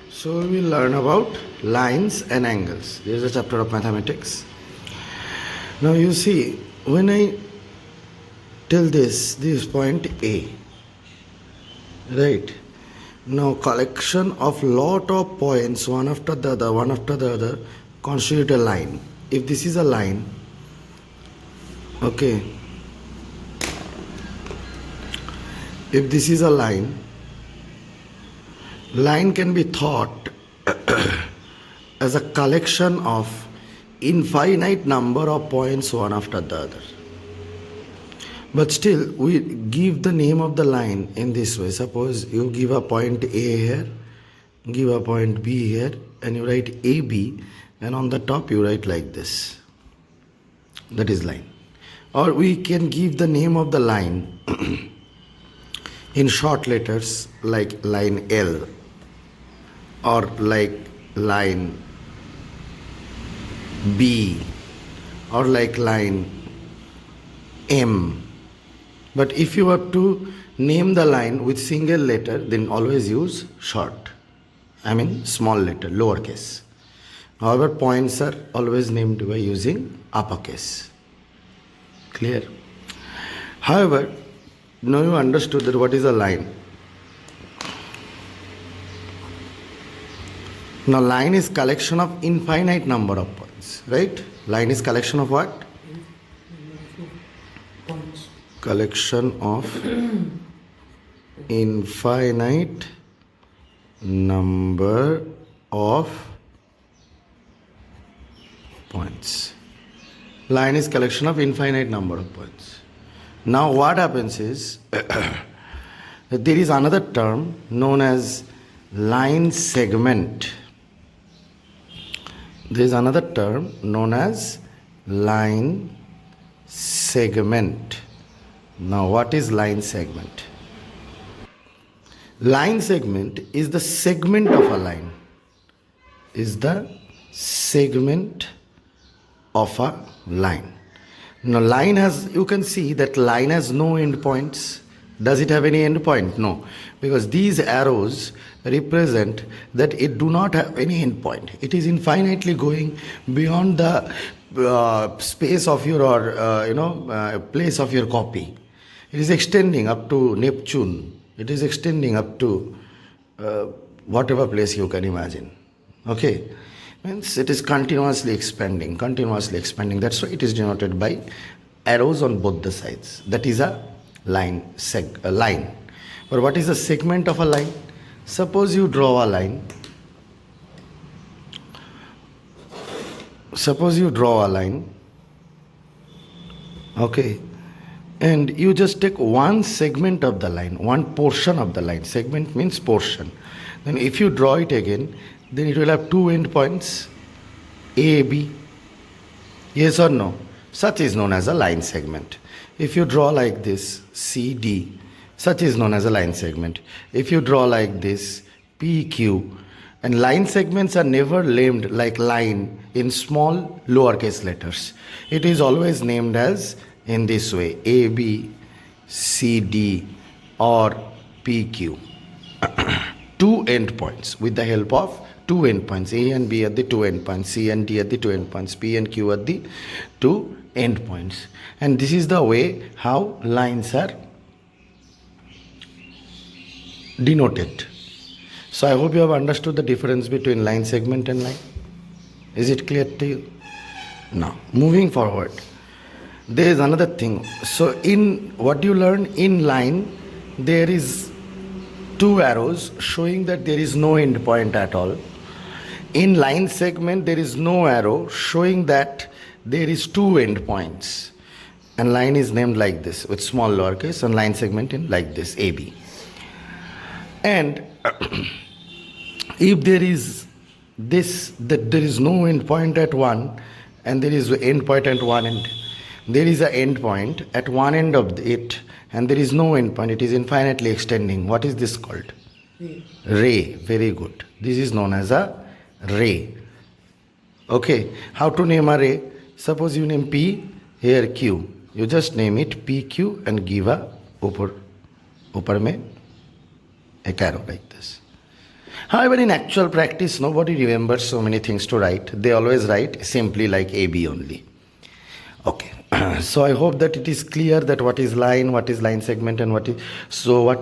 So we will learn about lines and angles. This is a chapter of mathematics. Now you see, when I tell this is point A, right? Now collection of lot of points one after the other constitute a line. If this is a line, okay, if this is a line can be thought as a collection of infinite number of points one after the other. But still we give the name of the line in this way. Suppose you give a point A here, give a point B here, and you write AB, and on the top you write like this. That is line. Or we can give the name of the line in short letters like line L or like line B or like line M. But if you have to name the line with single letter, then always use short. I mean small letter, lowercase. However, points are always named by using uppercase. Clear? However, now you understood that what is a line. Now line is collection of infinite number of points, right? Line is collection of what? Points. Collection of infinite number of points. Line is collection of infinite number of points. Now what happens is there is another term known as line segment. There is another term known as line segment. Now what is line segment? Line segment is the segment of a line. Is the segment of a line. Now line has, you can see that line has no end points. Does it have any end point? No, because these arrows represent that it do not have any end point. It is infinitely going beyond the space of your place of your copy. It is extending up to Neptune. It is extending up to whatever place you can imagine. Okay, means it is continuously expanding. That's why it is denoted by arrows on both the sides. That is a line. But what is the segment of a line? Suppose you draw a line. Okay, and you just take one segment of the line, one portion of the line. Segment means portion. Then if you draw it again, then it will have two end points, A, B. Yes or no? Such is known as a line segment. If you draw like this, C, D, such is known as a line segment. If you draw like this, P, Q, and line segments are never named like line in small lowercase letters. It is always named as in this way, A, B, C, D, or P, Q. Two end points with the help of two end points. A and B are the two end points. C and D are the two end points. P and Q are the two end points. And this is the way how lines are denoted. So I hope you have understood the difference between line segment and line. Is it clear to you? Now, moving forward, there is another thing. So in what you learn in line, there is two arrows showing that there is no end point at all. In line segment, there is no arrow showing that there is two end points. And line is named like this with small lowercase, and line segment in like this, AB. And if there is this, that there is no end point at one, and there is an end point at one end, there is an end point at one end of it, and there is no end point, it is infinitely extending. What is this called? Ray. Very good. This is known as a ray. Okay, how to name a ray? Suppose you name P, here Q. You just name it PQ and give a ऊपर में एक arrow like this. However, in actual practice, nobody remembers so many things to write. They always write simply like AB only. Okay. So I hope that it is clear that what is line segment, and what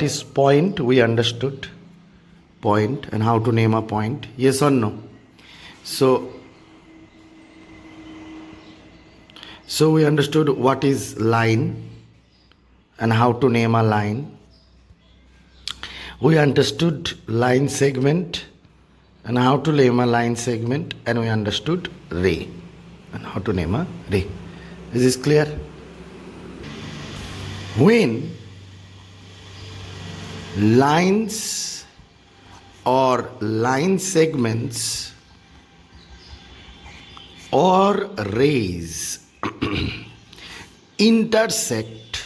is point. We understood point and how to name a point. Yes or no? So we understood what is line and how to name a line. We understood line segment and how to name a line segment, and we understood ray and how to name a ray. Is this clear? When lines or line segments or rays intersect.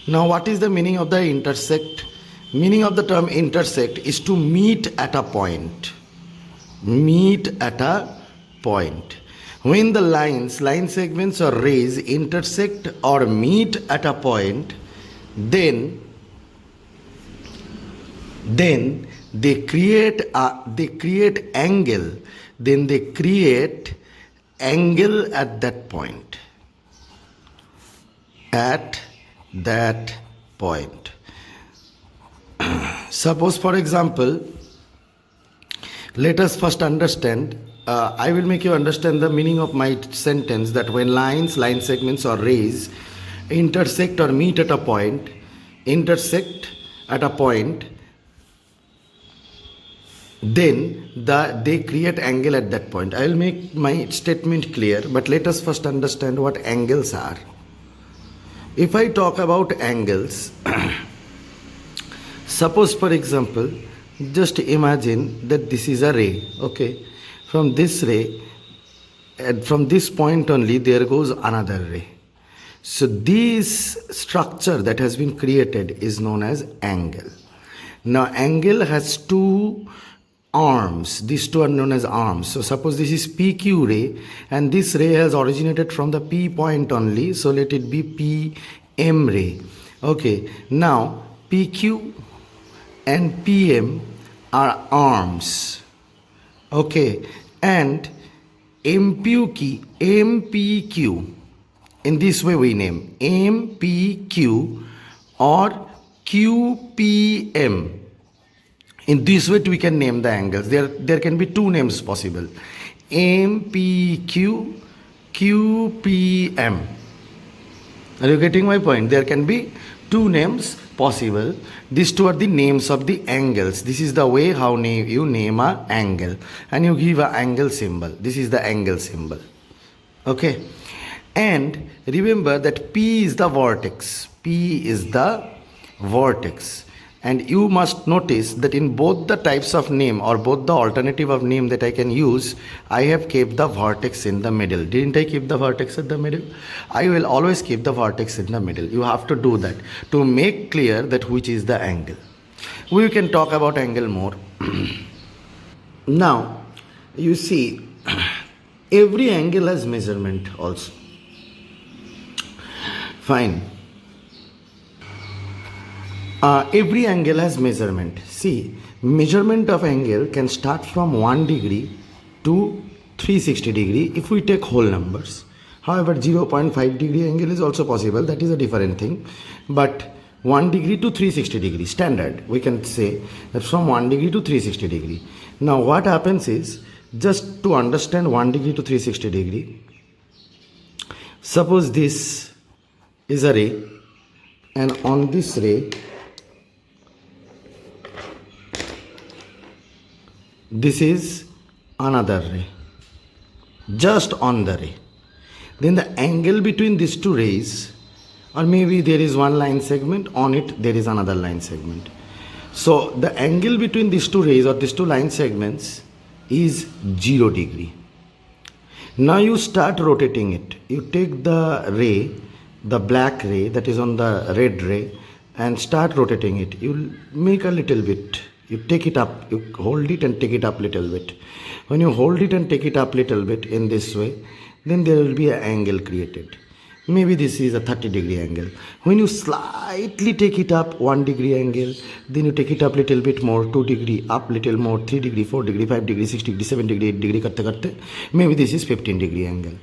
Now, what is the meaning of the intersect? Meaning of the term intersect is to meet at a point. Meet at a point. When the line segments or rays intersect or meet at a point, then they create angle. Then they create angle at that point. At that point. Suppose, for example, let us first understand. I will make you understand the meaning of my sentence, that when line segments or rays intersect or meet at a point, then they create angle at that point. I will make my statement clear, but let us first understand what angles are. If I talk about angles, suppose, for example, just imagine that this is a ray, okay? From this ray, and from this point only, there goes another ray. So this structure that has been created is known as angle. Now, angle has two arms. These two are known as arms. So suppose this is PQ ray, and this ray has originated from the P point only. So let it be PM ray. Okay. Now, PQ and PM are arms. Okay. And MPQ, in this way we name MPQ or QPM. In this way we can name the angles. There can be two names possible: MPQ, QPM. Are you getting my point? There can be two names possible. These two are the names of the angles. This is the way how you name an angle, and you give an angle symbol. This is the angle symbol. Okay. And remember that P is the vortex. P is the vortex. And you must notice that in both the types of name, or both the alternative of name that I can use, I have kept the vortex in the middle. Didn't I keep the vortex at the middle? I will always keep the vortex in the middle. You have to do that to make clear that which is the angle. We can talk about angle more. Now, you see, every angle has measurement also. Fine. Every angle has measurement. See, measurement of angle can start from 1 degree to 360 degree if we take whole numbers. However, 0.5 degree angle is also possible. That is a different thing. But 1 degree to 360 degree standard, we can say that from 1 degree to 360 degree. Now what happens is, just to understand 1 degree to 360 degree, suppose this is a ray, and on this ray, this is another ray, just on the ray. Then the angle between these two rays, or maybe there is one line segment, on it there is another line segment. So the angle between these two rays or these two line segments is 0 degree. Now you start rotating it. You take the ray, the black ray that is on the red ray, and start rotating it. You make a little bit. You take it up, you hold it and take it up little bit. When you hold it and take it up little bit in this way, then there will be an angle created. Maybe this is a 30-degree angle. When you slightly take it up 1-degree angle, then you take it up little bit more, 2-degree, up little more, 3-degree, 4-degree, 5-degree, 6-degree, 7-degree, 8-degree, karte, maybe this is 15-degree angle.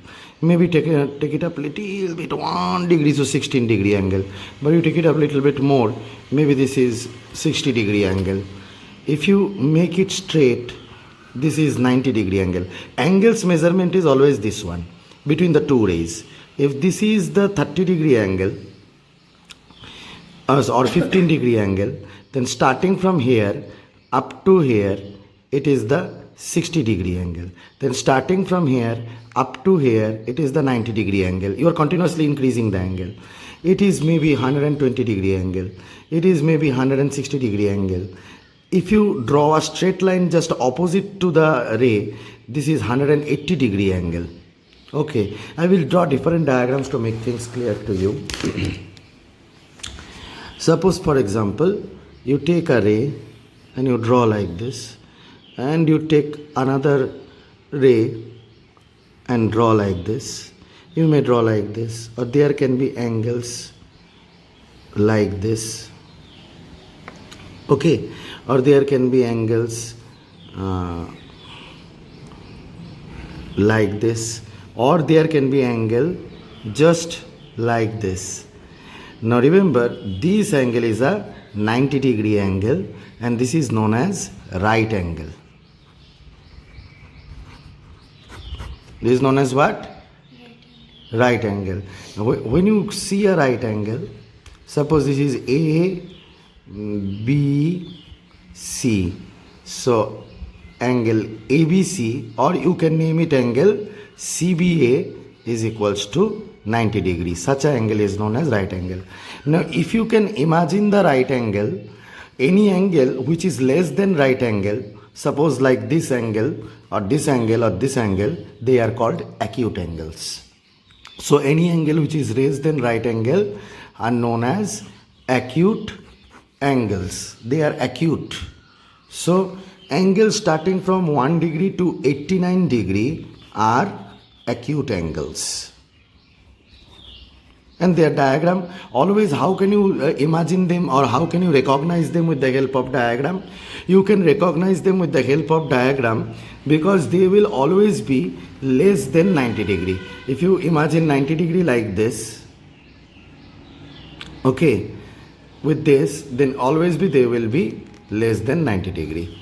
Maybe take it up little bit, 1-degree, so 16-degree angle. But you take it up little bit more, maybe this is 60-degree angle. If you make it straight, this is 90-degree angle. Angles measurement is always this one, between the two rays. If this is the 30-degree angle or 15-degree angle, then starting from here up to here, it is the 60-degree angle. Then starting from here up to here, it is the 90-degree angle. You are continuously increasing the angle. It is maybe 120-degree angle. It is maybe 160-degree angle. If you draw a straight line just opposite to the ray, this is 180-degree angle. Okay, I will draw different diagrams to make things clear to you. Suppose, for example, you take a ray and you draw like this, and you take another ray and draw like this. You may draw like this, or there can be angles like this. Okay, or there can be angles like this, or there can be angle just like this. Now remember, this angle is a 90-degree angle, and this is known as right angle. This is known as what? Right angle. Now, when you see a right angle, suppose this is A, B, C. So angle ABC, or you can name it angle CBA, is equals to 90 degrees. Such an angle is known as right angle. Now if you can imagine the right angle, any angle which is less than right angle, suppose like this angle or this angle or this angle, they are called acute angles. So any angle which is less than right angle are known as acute angles. They are acute. So angles starting from 1 degree to 89 degree are acute angles. And their diagram, always how can you imagine them, or how can you recognize them with the help of diagram? You can recognize them with the help of diagram because they will always be less than 90 degree. If you imagine 90 degree like this, okay, with this, then always they will be less than 90 degree.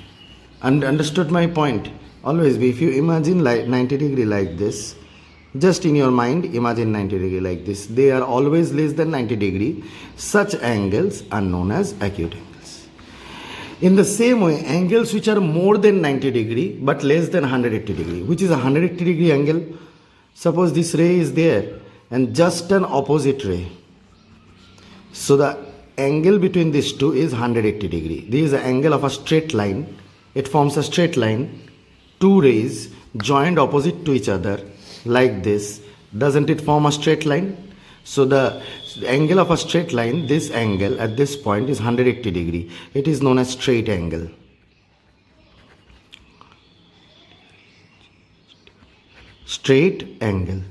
And understood my point? Always be, if you imagine like 90 degree like this, just in your mind imagine 90 degree like this, they are always less than 90 degree. Such angles are known as acute angles. In the same way, angles which are more than 90 degree but less than 180 degree, which is a 180 degree angle. Suppose this ray is there and just an opposite ray. So the angle between these two is 180 degree. This is the angle of a straight line. It forms a straight line. Two rays joined opposite to each other like this. Doesn't it form a straight line? So the angle of a straight line, this angle at this point is 180 degree. It is known as straight angle. Straight angle.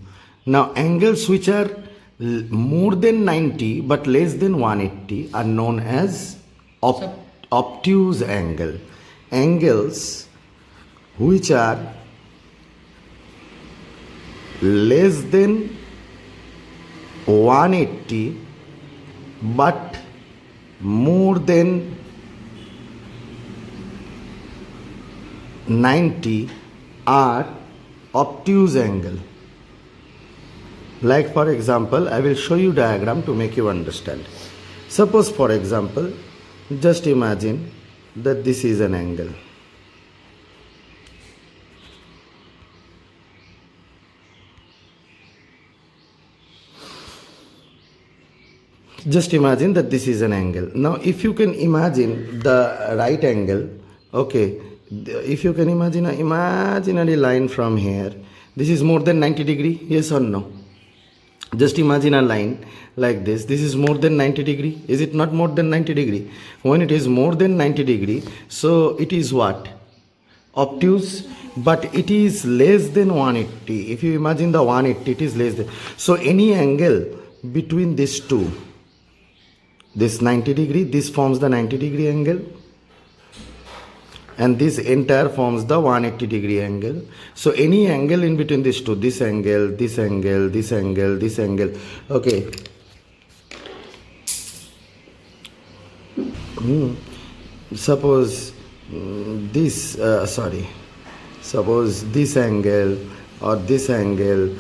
Now angles which are more than 90 but less than 180 are known as obtuse angle. Angles which are less than 180 but more than 90 are obtuse angle. Like for example, I will show you diagram to make you understand. Suppose for example, just imagine that this is an angle. Just imagine that this is an angle. Now if you can imagine the right angle, okay, if you can imagine an imaginary line from here, this is more than 90 degree, yes or no? Just imagine a line like this. This is more than 90 degree. Is it not more than 90 degree? When it is more than 90 degree, so it is what? obtuse, but it is less than 180. If you imagine the 180, it is less than. So any angle between these two, this 90 degree, this forms the 90 degree angle, and this entire forms the 180 degree angle. So any angle in between these two, this angle, this angle, this angle, this angle, okay. Suppose suppose this angle or this angle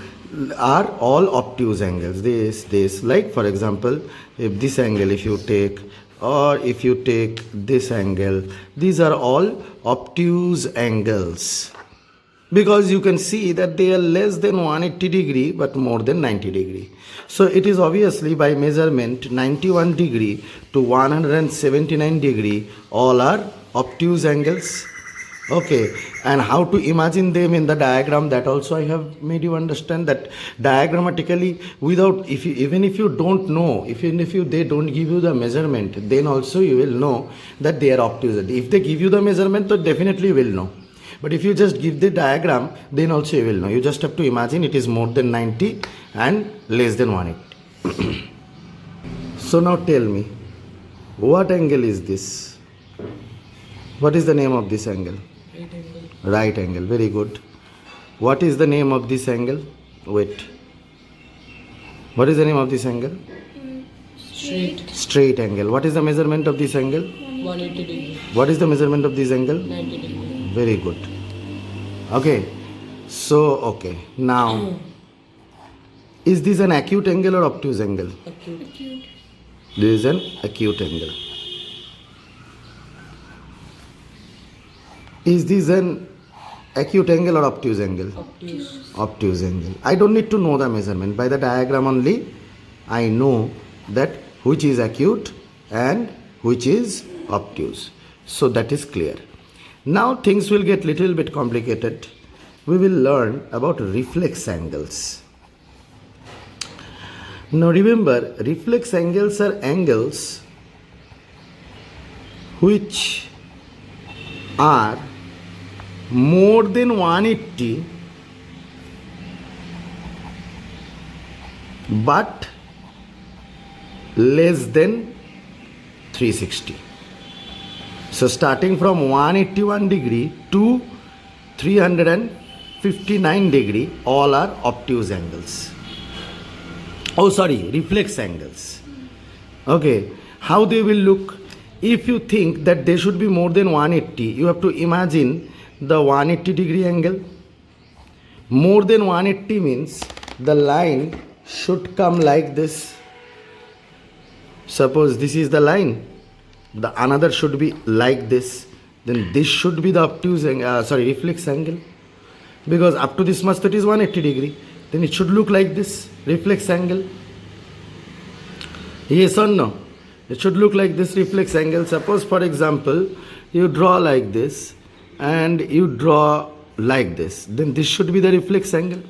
are all obtuse angles. This, like for example, if this angle if you take, or if you take this angle, these are all obtuse angles, because you can see that they are less than 180 degree but more than 90 degree. So it is obviously by measurement 91 degree to 179 degree, all are obtuse angles. Okay, and how to imagine them in the diagram, that also I have made you understand, that diagrammatically, without, even if you don't know, even if they don't give you the measurement, then also you will know that they are obtuse. If they give you the measurement, then definitely you will know. But if you just give the diagram, then also you will know. You just have to imagine it is more than 90 and less than 180. So now tell me, what angle is this? What is the name of this angle? Right angle. Right angle, very good. What is the name of this angle? Wait. What is the name of this angle? Straight. Straight angle. What is the measurement of this angle? 180 degree. What is the measurement of this angle? 90 degree. Very good. Okay. So, okay. Now, is this an acute angle or obtuse angle? Acute. This is an acute angle. Is this an acute angle or obtuse angle? Obtuse. Obtuse angle. I don't need to know the measurement. By the diagram only, I know that which is acute and which is obtuse. So that is clear. Now things will get little bit complicated. We will learn about reflex angles. Now remember, reflex angles are angles which are more than 180 but less than 360. So starting from 181 degree to 359 degree, all are obtuse angles. Oh sorry, reflex angles. Okay, how they will look? If you think that they should be more than 180, you have to imagine the 180 degree angle. More than 180 means the line should come like this. Suppose this is the line, the another should be like this, then this should be the obtuse reflex angle, because up to this much that is 180 degree, then it should look like this reflex angle. Yes or no? It should look like this reflex angle. Suppose for example you draw like this and you draw like this, then this should be the reflex angle.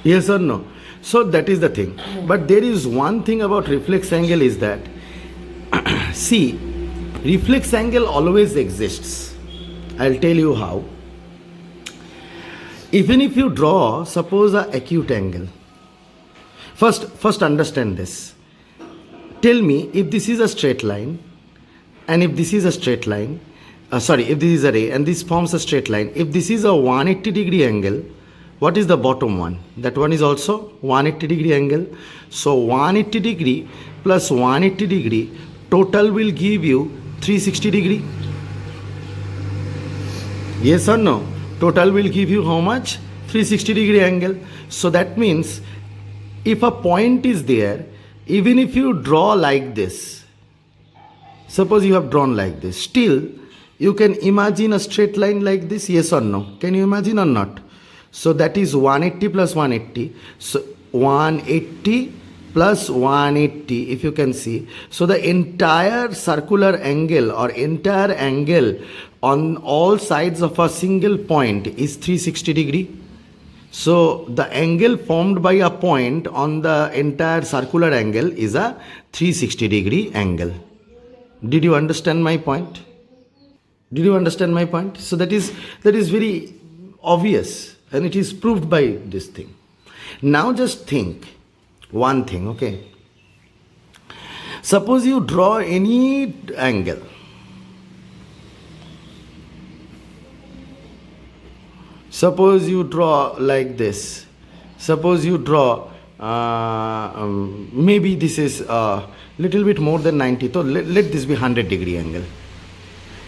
Yes or no? So that is the thing. But there is one thing about reflex angle is that see, reflex angle always exists. I'll tell you how. Even if you draw, suppose a acute angle. First understand this. Tell me, if this is a straight line and if this is a straight line, if this is a ray and this forms a straight line, if this is a 180 degree angle, what is the bottom one? That one is also 180 degree angle. So 180 degree plus 180 degree total will give you 360 degree. Yes or no? Total will give you how much? 360 degree angle. So that means if a point is there, even if you draw like this, suppose you have drawn like this, still you can imagine a straight line like this. Yes or no? Can you imagine or not? So that is 180 plus 180. So 180 plus 180, if you can see. So the entire circular angle or entire angle on all sides of a single point is 360 degree. So the angle formed by a point on the entire circular angle is a 360 degree angle. Did you understand my point? Did you understand my point? So that is very obvious, and it is proved by this thing. Now just think one thing, okay? Suppose you draw any angle. Suppose you draw like this. Suppose you draw, maybe this is a little bit more than 90. So let this be 100-degree angle.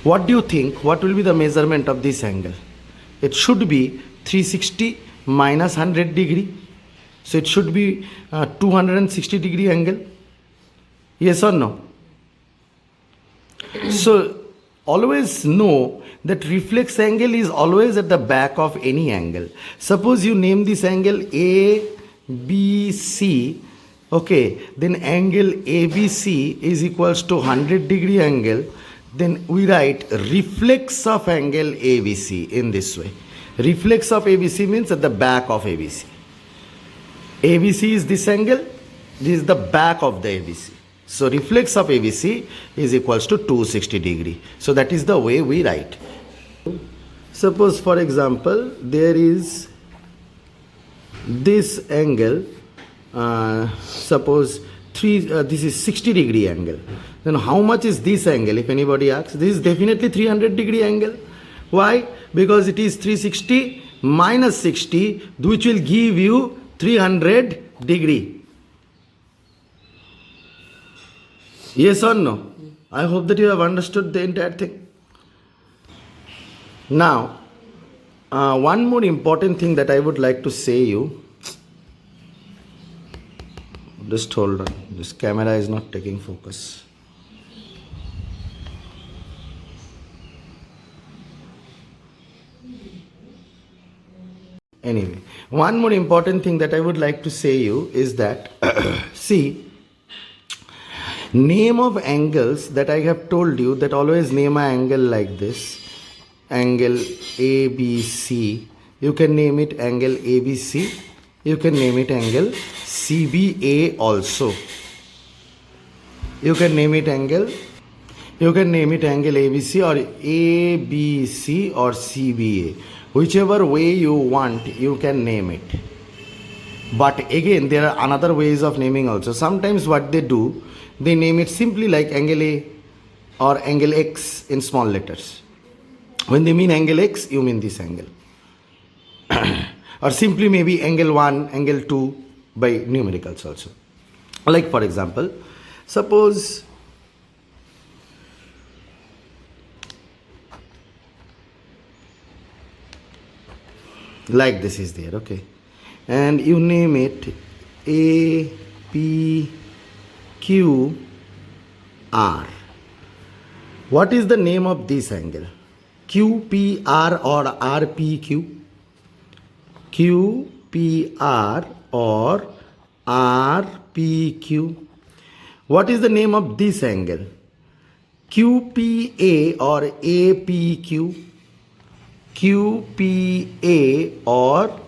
What do you think? What will be the measurement of this angle? It should be 360 minus 100 degree. So it should be 260-degree angle. Yes or no? So always know that reflex angle is always at the back of any angle. Suppose you name this angle A, B, C. Okay, then angle ABC is equals to 100-degree angle. Then we write reflex of angle ABC in this way. Reflex of ABC means at the back of ABC. ABC is this angle. This is the back of the ABC. So reflex of ABC is equals to 260 degree. So that is the way we write. Suppose for example there is this angle, suppose this is 60-degree angle. Then how much is this angle, if anybody asks? This is definitely 300-degree angle. Why? Because it is 360 minus 60, which will give you 300-degree. Yes or no? I hope that you have understood the entire thing. Now, one more important thing that I would like to say you. Just hold on. This camera is not taking focus. Anyway, one more important thing that I would like to say you is that, see, name of angles that I have told you, that always name an angle like this. Angle ABC. You can name it angle ABC. You can name it angle CBA also. You can name it angle ABC or ABC or CBA. Whichever way you want, you can name it. But again, there are another ways of naming also. Sometimes what they do, they name it simply like angle A or angle X in small letters. When they mean angle X, you mean this angle. Or simply maybe angle 1, angle 2 by numericals also. Like for example, suppose like this is there, okay, and you name it A, P, Q, R. What is the name of this angle? QPR or RPQ? QPR or RPQ. What is the name of this angle? QPA or APQ? QPA or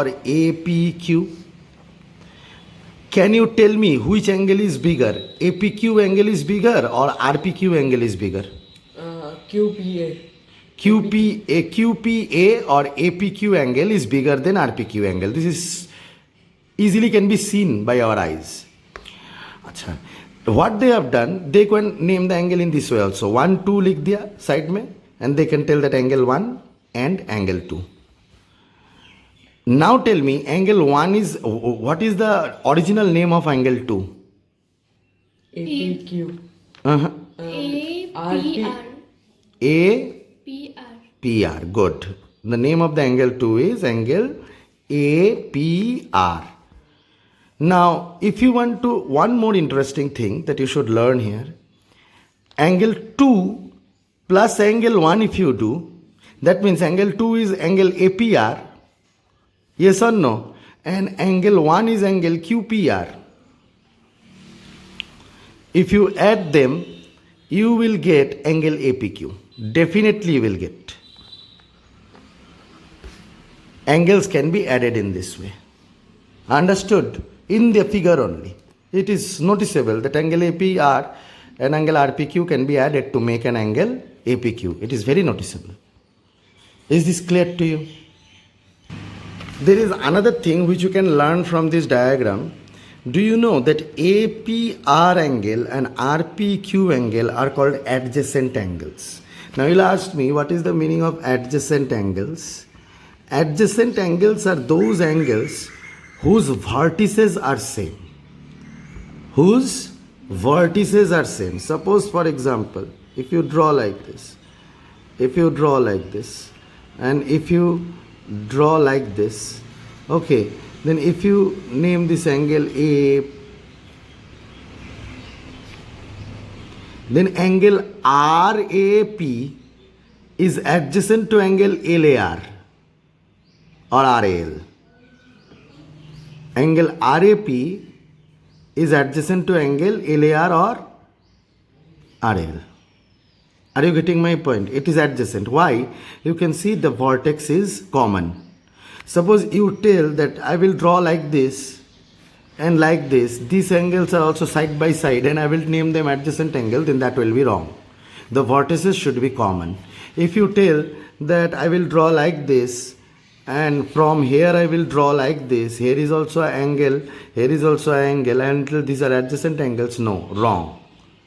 APQ. Can you tell me which angle is bigger? APQ angle is bigger or RPQ angle is bigger? QPA. QPA or APQ angle is bigger than RPQ angle. This is easily can be seen by our eyes. Achha. What they have done, they can name the angle in this way also. 1, 2 likh diya side mein, and they can tell that angle 1 and angle 2. Now tell me, angle 1 is, what is the original name of angle 2? APQ. APR. Good. The name of the angle 2 is angle APR. Now, if you want to, one more interesting thing that you should learn here, angle 2 plus angle 1 if you do, that means angle 2 is angle APR, yes or no, and angle 1 is angle QPR. If you add them, you will get angle APQ. Definitely you will get. Angles can be added in this way. Understood? In the figure only. It is noticeable that angle APR an angle RPQ can be added to make an angle APQ. It is very noticeable. Is this clear to you? There is another thing which you can learn from this diagram. Do you know that APR angle and RPQ angle are called adjacent angles? Now you'll ask me, what is the meaning of adjacent angles? Adjacent angles are those angles whose vertices are same. Whose vertices are same. Suppose, for example, if you draw like this, and if you draw like this, okay, then if you name this angle A, then angle RAP is adjacent to angle LAR or RAL. Angle RAP is adjacent to angle LAR or RAL. Are you getting my point? It is adjacent. Why? You can see the vertex is common. Suppose you tell that I will draw like this and like this. These angles are also side by side and I will name them adjacent angle, then that will be wrong. The vertices should be common. If you tell that I will draw like this and from here I will draw like this, here is also an angle, here is also an angle, and these are adjacent angles, no, wrong.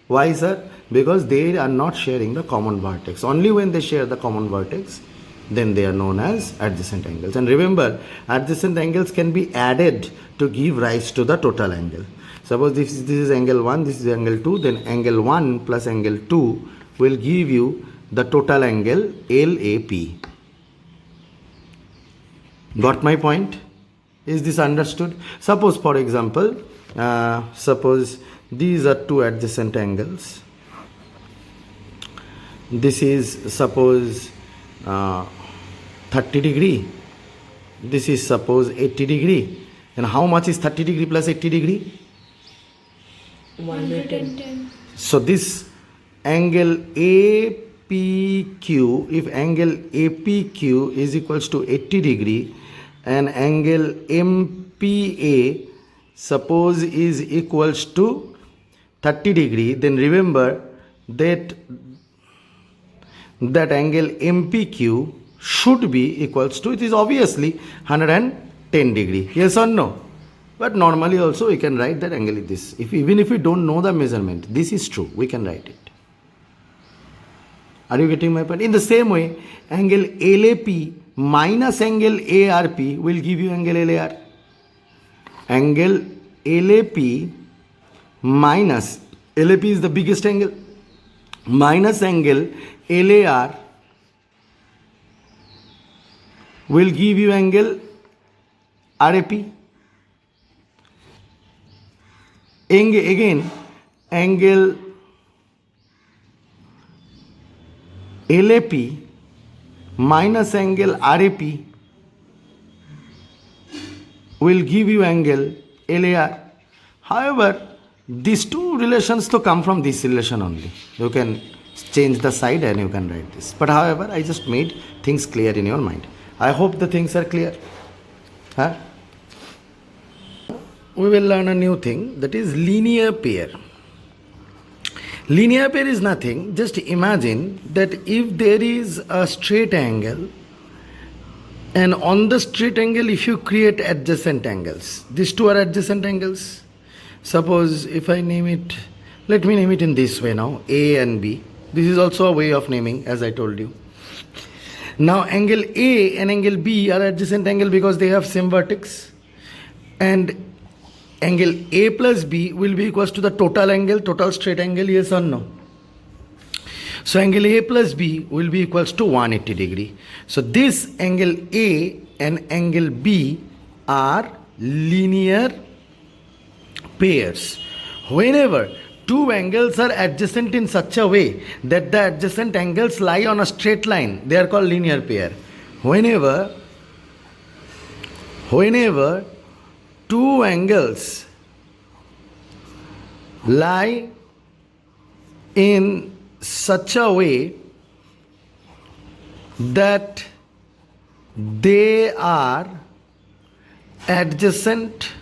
Why, sir? Because they are not sharing the common vertex. Only when they share the common vertex, then they are known as adjacent angles. And remember, adjacent angles can be added to give rise to the total angle. Suppose this is angle 1, this is angle 2, then angle 1 plus angle 2 will give you the total angle LAP. Got my point? Is this understood? Suppose, for example, suppose these are two adjacent angles. This is suppose 30 degree. This is suppose 80 degree. And how much is 30 degree plus 80 degree? 110. So this angle APQ, if angle APQ is equals to 80 degree and angle MPA suppose is equals to 30 degree, then remember that angle MPQ should be equals to, it is obviously 110 degree. Yes or no? But normally also we can write that angle is this. Even if we don't know the measurement, this is true, we can write it. Are you getting my point? In the same way, angle LAP minus angle ARP will give you angle LAR. Angle LAP minus, LAP is the biggest angle, minus angle LAR will give you angle RAP. Again, angle LAP minus angle RAP will give you angle LAR. However, these two relations to come from this relation only. You can change the side and you can write this. But however, I just made things clear in your mind. I hope the things are clear. Huh? We will learn a new thing, that is linear pair. Linear pair is nothing. Just imagine that if there is a straight angle, and on the straight angle if you create adjacent angles, these two are adjacent angles. Suppose if I name it, let me name it in this way now, A and B. This is also a way of naming, as I told you. Now angle A and angle B are adjacent angle because they have same vertex, and angle A plus B will be equals to the total angle, total straight angle, yes or no? So angle A plus B will be equals to 180 degree. So this angle A and angle B are linear pairs. Whenever two angles are adjacent in such a way that the adjacent angles lie on a straight line, they are called linear pair. Whenever two angles lie in such a way that they are adjacent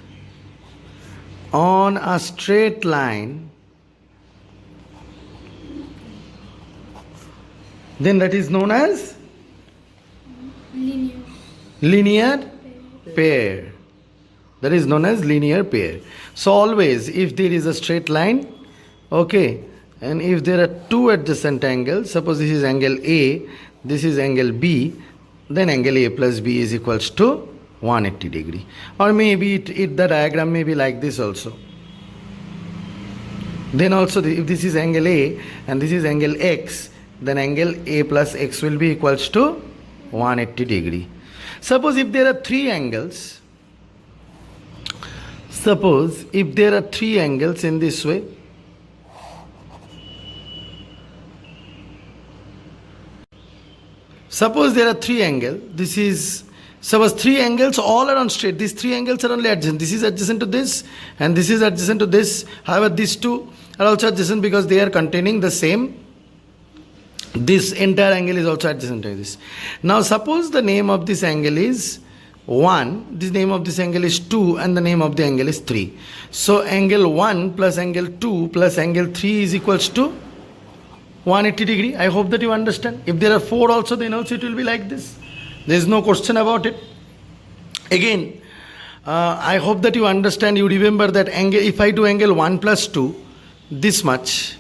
on a straight line, then that is known as Linear. linear pair. That is known as linear pair. So always if there is a straight line, okay, and if there are two adjacent angles, suppose this is angle A, this is angle B, then angle A plus B is equals to 180 degree. Or maybe the diagram may be like this also. Then also if this is angle A and this is angle X, then angle A plus X will be equals to 180 degree. Suppose if there are three angles, suppose if there are three angles in this way, suppose there are three angles, this is, suppose three angles all are on straight, these three angles are only adjacent, this is adjacent to this and this is adjacent to this, however these two are also adjacent because they are containing the same, this entire angle is also adjacent to this. Now suppose the name of this angle is 1, the name of this angle is 2 and the name of the angle is 3. So angle 1 plus angle 2 plus angle 3 is equals to 180 degree. I hope that you understand. If there are 4 also, then also it will be like this. There is no question about it. Again, I hope that you understand, you remember that angle, if I do angle 1 plus 2, this much,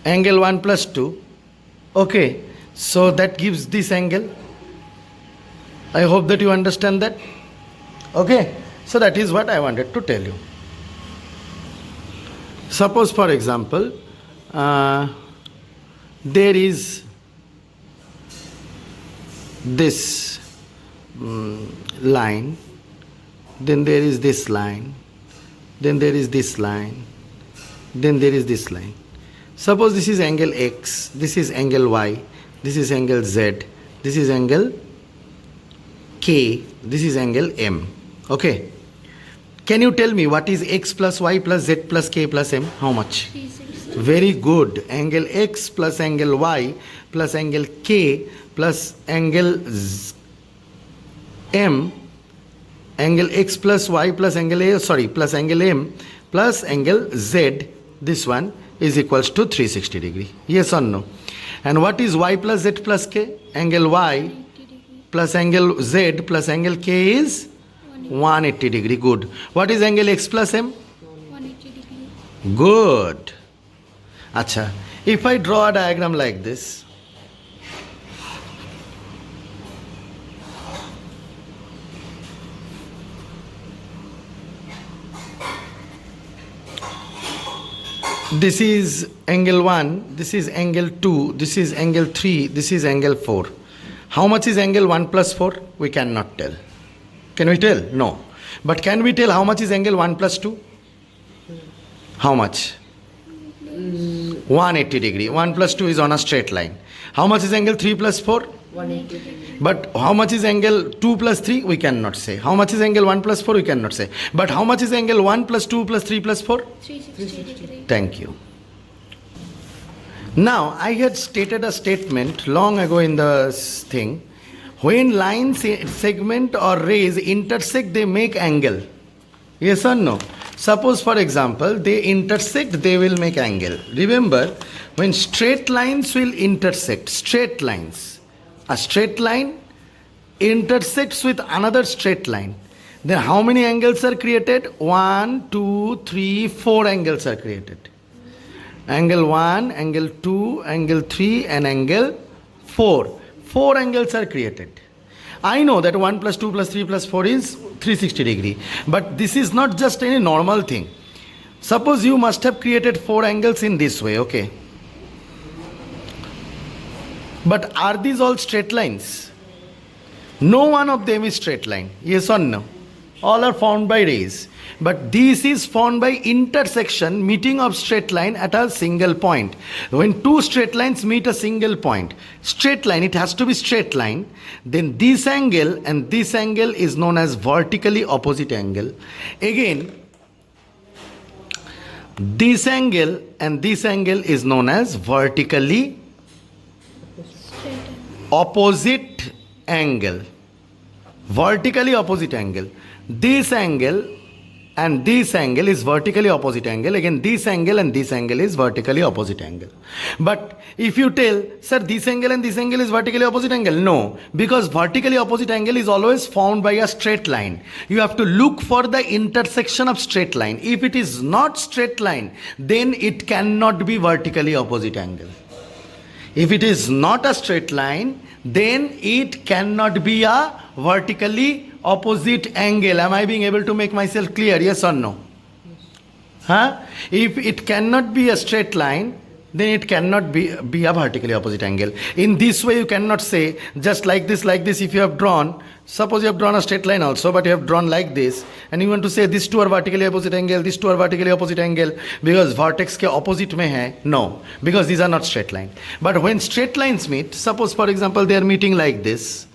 angle 1 plus 2, okay, so that gives this angle. I hope that you understand that. Okay, so that is what I wanted to tell you. Suppose for example, there is this line, then there is this line, then there is this line, then there is this line. Suppose this is angle X, this is angle Y, this is angle Z, this is angle K, this is angle M. Okay. Can you tell me what is X plus Y plus Z plus K plus M? How much? 360. Very good. Angle X plus angle Y plus angle K plus angle M, angle X plus Y plus angle A, plus angle M plus angle Z, this one is equals to 360 degree. Yes or no? And what is Y plus Z plus K? Angle Y 90 degree. plus angle Z plus angle K is 180 degree. Good. What is angle X plus M? 180 degree. Good. Acha. If I draw a diagram like this, this is angle 1, this is angle 2, this is angle 3, this is angle 4. How much is angle 1 plus 4? We cannot tell. Can we tell? No. But can we tell how much is angle 1 plus 2? How much? 180 degree. 1 plus 2 is on a straight line. How much is angle 3 plus 4? 180 degree. But how much is angle 2 plus 3? We cannot say. How much is angle 1 plus 4? We cannot say. But how much is angle 1 plus 2 plus 3 plus 4? 360 degree. Thank you. Now, I had stated a statement long ago in the thing. When line segment or rays intersect, they make angle. Yes or no? Suppose, for example, they intersect, they will make angle. Remember, when straight lines will intersect, straight lines, a straight line intersects with another straight line, then how many angles are created? 1, 2, 3, 4 angles are created. Angle 1, angle 2, angle 3 and angle 4. 4 angles are created. I know that 1 plus 2 plus 3 plus 4 is 360 degree. But this is not just any normal thing. Suppose you must have created 4 angles in this way, okay? But are these all straight lines? No one of them is straight line. Yes or no? All are formed by rays. But this is formed by intersection, meeting of straight line at a single point. When two straight lines meet a single point, straight line, it has to be straight line, then this angle and this angle is known as vertically opposite angle. Again, this angle and this angle is known as vertically Straight angle. opposite angle. Vertically opposite angle. This angle and this angle is vertically opposite angle. Again, this angle and this angle is vertically opposite angle. But if you tell, sir, this angle and this angle is vertically opposite angle, no, because vertically opposite angle is always found by a straight line. You have to look for the intersection of straight line. If it is not straight line, then it cannot be vertically opposite angle. If it is not a straight line, then it cannot be a vertically opposite angle. Am I being able to make myself clear? Yes or no? Huh? If it cannot be a straight line, then it cannot be a vertically opposite angle. In this way, you cannot say just like this, if you have drawn, suppose you have drawn a straight line also, but you have drawn like this, and you want to say these two are vertically opposite angle, these two are vertically opposite angle, because vertex ke opposite mein hai. No, because these are not straight line. But when straight lines meet, suppose for example they are meeting like this,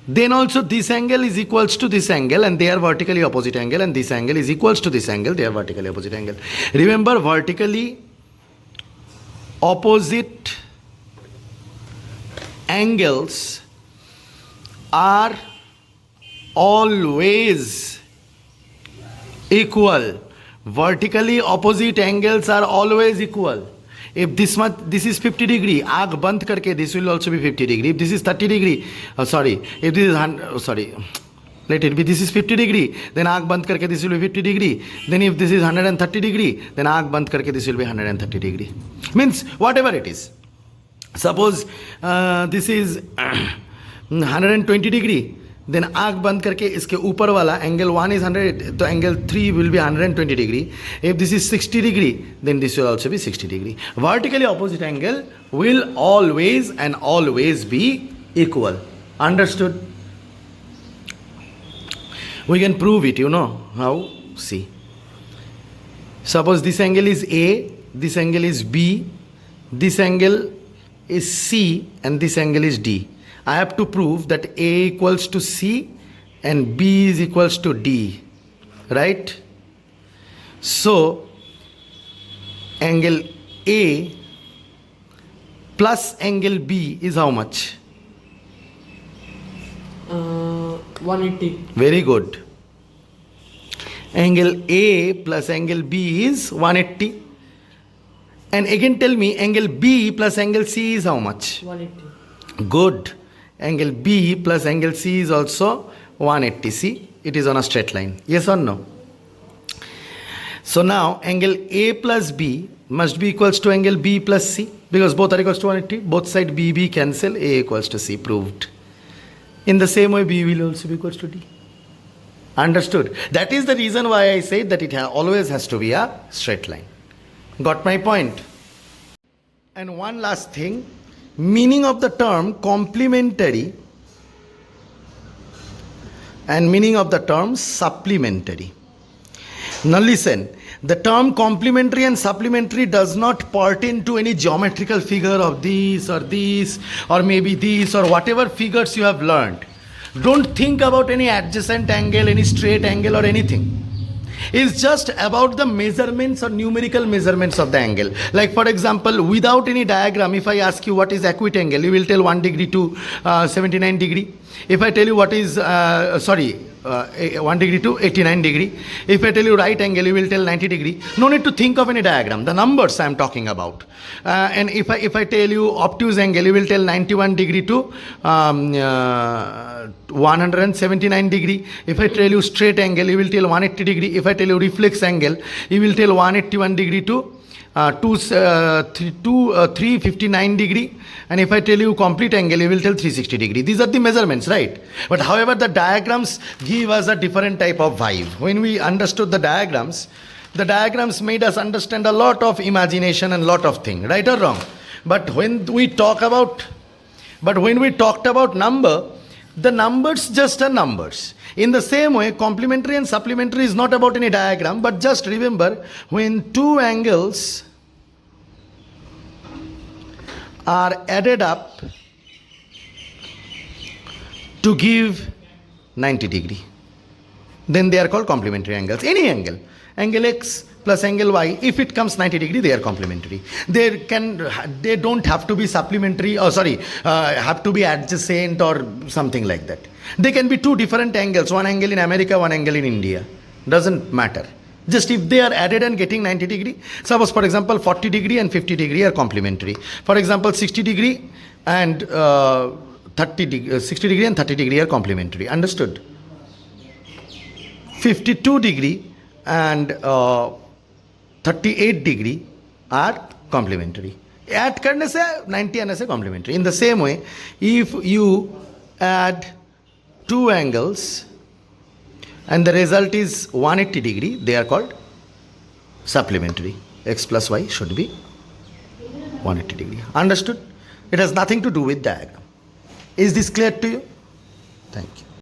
then also this angle is equals to this angle and they are vertically opposite angle, and this angle is equals to this angle, they are vertically opposite angle. Remember, vertically opposite angles are always equal. Vertically opposite angles are always equal. If this is 50 degree, आँख बंद करके this will also be 50 degree. If this is 30 degree, if this is let it be, this is 50 degree, then आँख बंद करके this will be 50 degree. Then if this is 130 degree, then आँख बंद करके this will be 130 degree. Means whatever it is. Suppose this is 120 degree, then आँख बंद करके इसके ऊपर वाला angle 1 is 100, तो angle 3 will be 120 degree. If this is 60 degree, then this will also be 60 degree. Vertically opposite angle will always and always be equal. Understood? We can prove it, you know how? See. Suppose this angle is A, this angle is B, this angle is C, and this angle is D. I have to prove that A equals to C and B is equals to D, right? So, angle A plus angle B is how much? 180. Very good. Angle A plus angle B is 180. And again tell me, angle B plus angle C is how much? 180. Good. Angle B plus angle C is also 180. See, it is on a straight line. Yes or no? So now, angle A plus B must be equals to angle B plus C, because both are equals to 180. Both side B cancel, A equals to C, proved. In the same way, B will also be equals to D. Understood? That is the reason why I say that it always has to be a straight line. Got my point? And one last thing, meaning of the term complementary and meaning of the term supplementary. Now listen, the term complementary and supplementary does not pertain to any geometrical figure of this or maybe this or whatever figures you have learned. Don't think about any adjacent angle, any straight angle or anything. It's just about the measurements or numerical measurements of the angle. Like for example, without any diagram, if I ask you what is acute angle, you will tell 1 degree to 79 degree. If I tell you what is, 1 degree to 89 degree. If I tell you right angle, you will tell 90 degree. No need to think of any diagram. The numbers I am talking about. And if I tell you obtuse angle, you will tell 91 degree to 179 degree. If I tell you straight angle, you will tell 180 degree. If I tell you reflex angle, you will tell 181 degree to 359 degree. And if I tell you complete angle, you will tell 360 degree. These are the measurements, right? But however, the diagrams give us a different type of vibe. When we understood the diagrams made us understand a lot of imagination and lot of things, right or wrong? But when we talked about number, the numbers just are numbers. In the same way, complementary and supplementary is not about any diagram, but just remember, when two angles are added up to give 90 degree, then they are called complementary angles. Any angle, angle X plus angle Y, if it comes 90 degree, they are complementary. They don't have to be supplementary, have to be adjacent or something like that. They can be two different angles, one angle in America, one angle in India. Doesn't matter. Just if they are added and getting 90 degree, suppose for example 40 degree and 50 degree are complementary. For example 60 degree and 60 degree and 30 degree are complementary. Understood? 52 degree and 38 degree are complementary. Add करने से 90 आने से complementary. In the same way, if you add two angles and the result is 180 degree, they are called supplementary. X plus y should be 180 degree. Understood? It has nothing to do with diagram. Is this clear to you? Thank you.